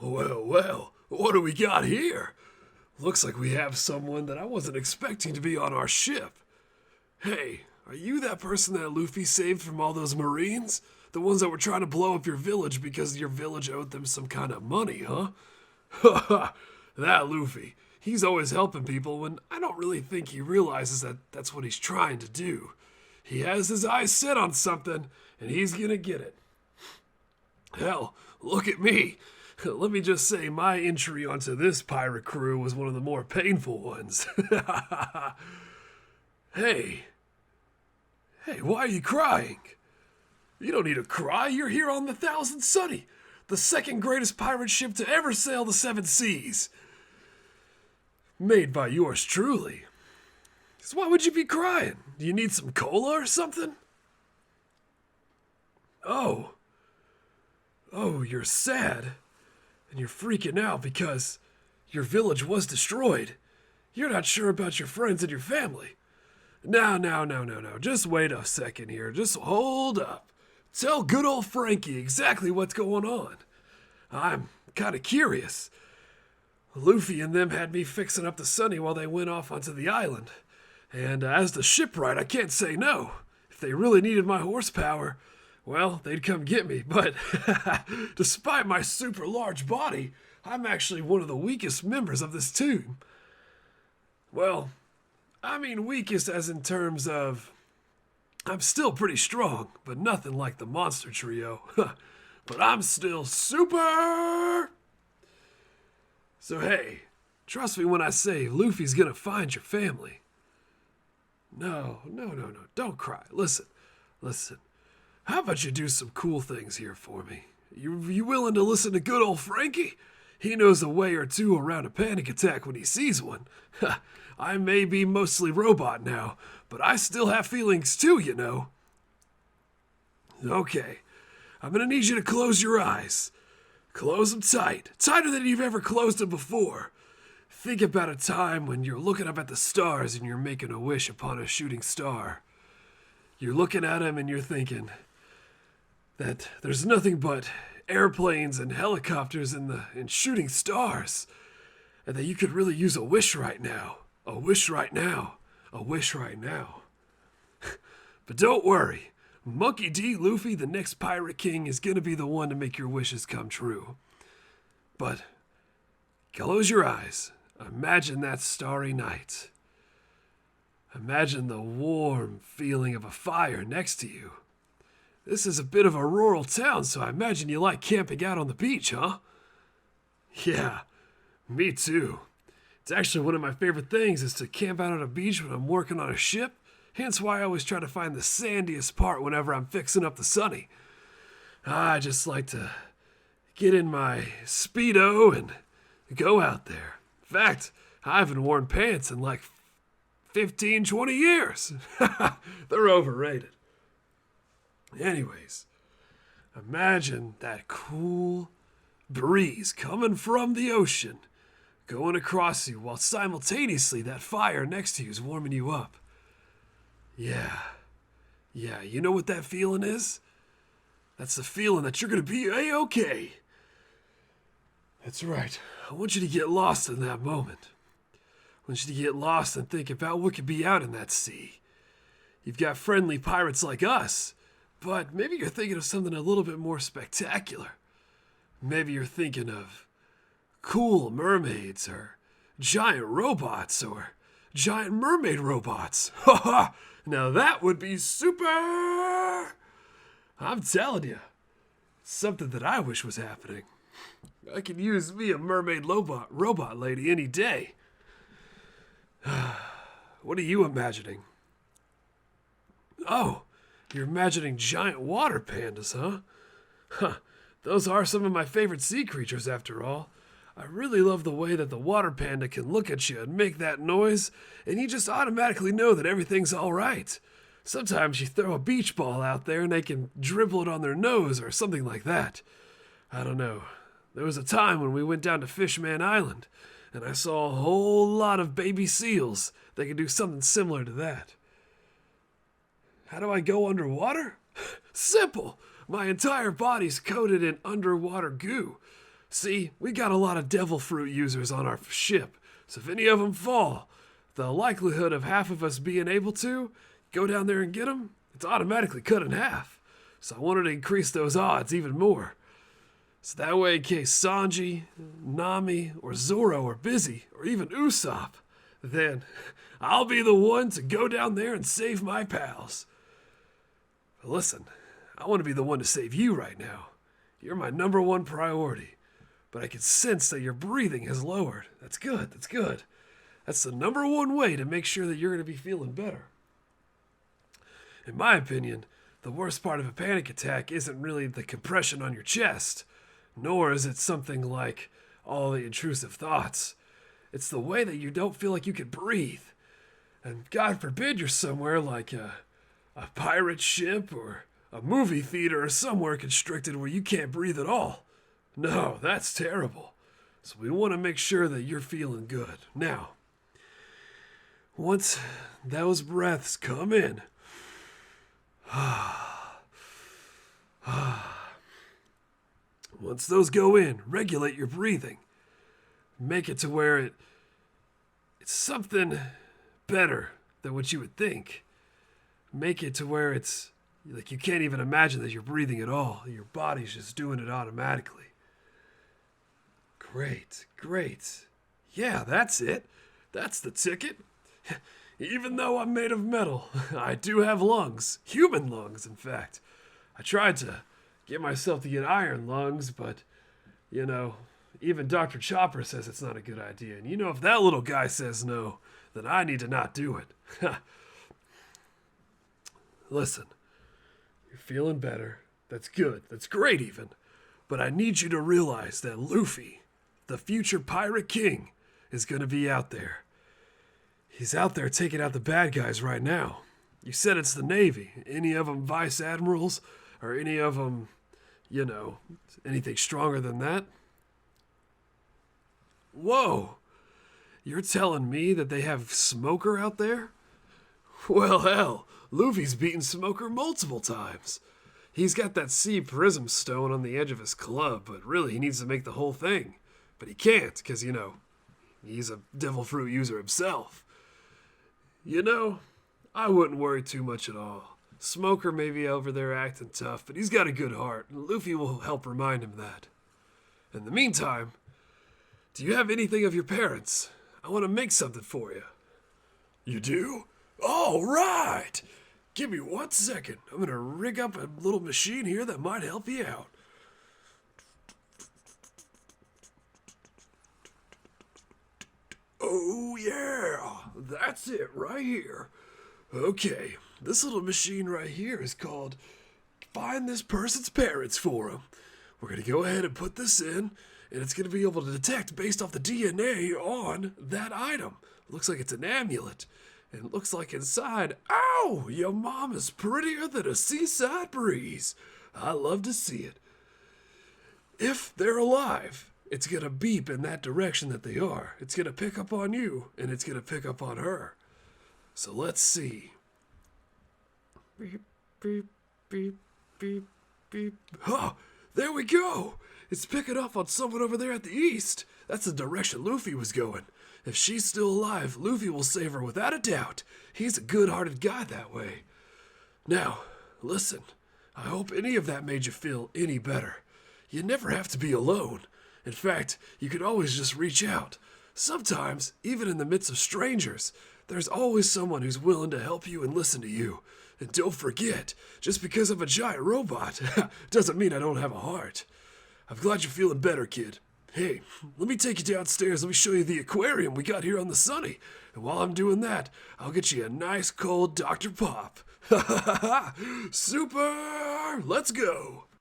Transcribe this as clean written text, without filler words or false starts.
Well, well, what do we got here? Looks like we have someone that I wasn't expecting to be on our ship. Hey, are you that person that Luffy saved from all those Marines? The ones that were trying to blow up your village because your village owed them some kind of money, huh? Ha ha! That Luffy. He's always helping people when I don't really think he realizes that that's what he's trying to do. He has his eyes set on something, and he's gonna get it. Hell, look at me. Let me just say, my entry onto this pirate crew was one of the more painful ones. Hey. Hey, why are you crying? You don't need to cry. You're here on the Thousand Sunny, the second greatest pirate ship to ever sail the seven seas. Made by yours truly. So why would you be crying? Do you need some cola or something? Oh. Oh, you're sad. And you're freaking out because your village was destroyed. You're not sure about your friends and your family. No. Just wait a second here. Just hold up. Tell good old Franky exactly what's going on. I'm kind of curious. Luffy and them had me fixing up the Sunny while they went off onto the island. And as the shipwright, I can't say no. If they really needed my horsepower, well, they'd come get me. But despite my super large body, I'm actually one of the weakest members of this team. Well, I mean weakest as in terms of I'm still pretty strong, but nothing like the monster trio. But I'm still super. So hey, trust me when I say Luffy's gonna find your family. No, don't cry. Listen. How about you do some cool things here for me? You willing to listen to good old Franky? He knows a way or two around a panic attack when he sees one. I may be mostly robot now, but I still have feelings too, you know. Okay, I'm gonna need you to close your eyes. Close them tight, tighter than you've ever closed them before. Think about a time when you're looking up at the stars and you're making a wish upon a shooting star. You're looking at them and you're thinking that there's nothing but airplanes and helicopters and shooting stars, and that you could really use a wish right now. A wish right now. A wish right now. But don't worry. Monkey D. Luffy, the next Pirate King, is going to be the one to make your wishes come true. But close your eyes. Imagine that starry night. Imagine the warm feeling of a fire next to you. This is a bit of a rural town, so I imagine you like camping out on the beach, huh? Yeah, me too. It's actually one of my favorite things is to camp out on a beach when I'm working on a ship. Hence why I always try to find the sandiest part whenever I'm fixing up the Sunny. I just like to get in my Speedo and go out there. In fact, I haven't worn pants in like 15, 20 years. They're overrated. Anyways, imagine that cool breeze coming from the ocean, going across you while simultaneously that fire next to you is warming you up. Yeah, you know what that feeling is? That's the feeling that you're going to be A-okay. That's right. I want you to get lost in that moment. I want you to get lost and think about what could be out in that sea. You've got friendly pirates like us, but maybe you're thinking of something a little bit more spectacular. Maybe you're thinking of cool mermaids or giant robots or giant mermaid robots. Ha ha! Now that would be super! I'm telling you, something that I wish was happening. I could use me a mermaid robot lady any day. What are you imagining? Oh, you're imagining giant water pandas, huh? Huh, those are some of my favorite sea creatures after all. I really love the way that the water panda can look at you and make that noise, and you just automatically know that everything's all right. Sometimes you throw a beach ball out there and they can dribble it on their nose or something like that. I don't know. There was a time when we went down to Fishman Island, and I saw a whole lot of baby seals that could do something similar to that. How do I go underwater? Simple! My entire body's coated in underwater goo. See, we got a lot of devil fruit users on our ship, so if any of them fall, the likelihood of half of us being able to go down there and get them, it's automatically cut in half. So I wanted to increase those odds even more. So that way, in case Sanji, Nami, or Zoro are busy, or even Usopp, then I'll be the one to go down there and save my pals. But listen, I want to be the one to save you right now. You're my number one priority. But I can sense that your breathing has lowered. That's good, that's good. That's the number one way to make sure that you're going to be feeling better. In my opinion, the worst part of a panic attack isn't really the compression on your chest, nor is it something like all the intrusive thoughts. It's the way that you don't feel like you can breathe. And God forbid you're somewhere like a pirate ship or a movie theater or somewhere constricted where you can't breathe at all. No, that's terrible. So we want to make sure that you're feeling good. Now, once those breaths come in, once those go in, regulate your breathing. Make it to where it's something better than what you would think. Make it to where it's like you can't even imagine that you're breathing at all. Your body's just doing it automatically. Great, great. Yeah, that's it. That's the ticket. Even though I'm made of metal, I do have lungs. Human lungs, in fact. I tried to get myself to get iron lungs, but, even Dr. Chopper says it's not a good idea. And if that little guy says no, then I need to not do it. Listen, you're feeling better. That's good. That's great even. But I need you to realize that Luffy, the future Pirate King, is going to be out there. He's out there taking out the bad guys right now. You said it's the Navy. Any of them vice admirals? Or any of them, anything stronger than that? Whoa! You're telling me that they have Smoker out there? Well, hell, Luffy's beaten Smoker multiple times. He's got that sea prism stone on the edge of his club, but really he needs to make the whole thing. But he can't, because, he's a devil fruit user himself. I wouldn't worry too much at all. Smoker may be over there acting tough, but he's got a good heart, and Luffy will help remind him that. In the meantime, do you have anything of your parents? I want to make something for you. You do? All right! Give me 1 second. I'm going to rig up a little machine here that might help you out. Oh, yeah. That's it right here. Okay, this little machine right here is called Find This Person's Parents for Him. We're going to go ahead and put this in, and it's going to be able to detect based off the DNA on that item. Looks like it's an amulet. And it looks like inside, ow, your mom is prettier than a seaside breeze. I love to see it. If they're alive, it's going to beep in that direction that they are. It's going to pick up on you, and it's going to pick up on her. So let's see. Beep, beep, beep, beep, beep. Huh, there we go. It's picking up on someone over there at the east. That's the direction Luffy was going. If she's still alive, Luffy will save her without a doubt. He's a good-hearted guy that way. Now, listen. I hope any of that made you feel any better. You never have to be alone. In fact, you can always just reach out. Sometimes, even in the midst of strangers, there's always someone who's willing to help you and listen to you. And don't forget, just because I'm a giant robot doesn't mean I don't have a heart. I'm glad you're feeling better, kid. Hey, let me take you downstairs. Let me show you the aquarium we got here on the Sunny. And while I'm doing that, I'll get you a nice cold Dr. Pop. Super! Let's go!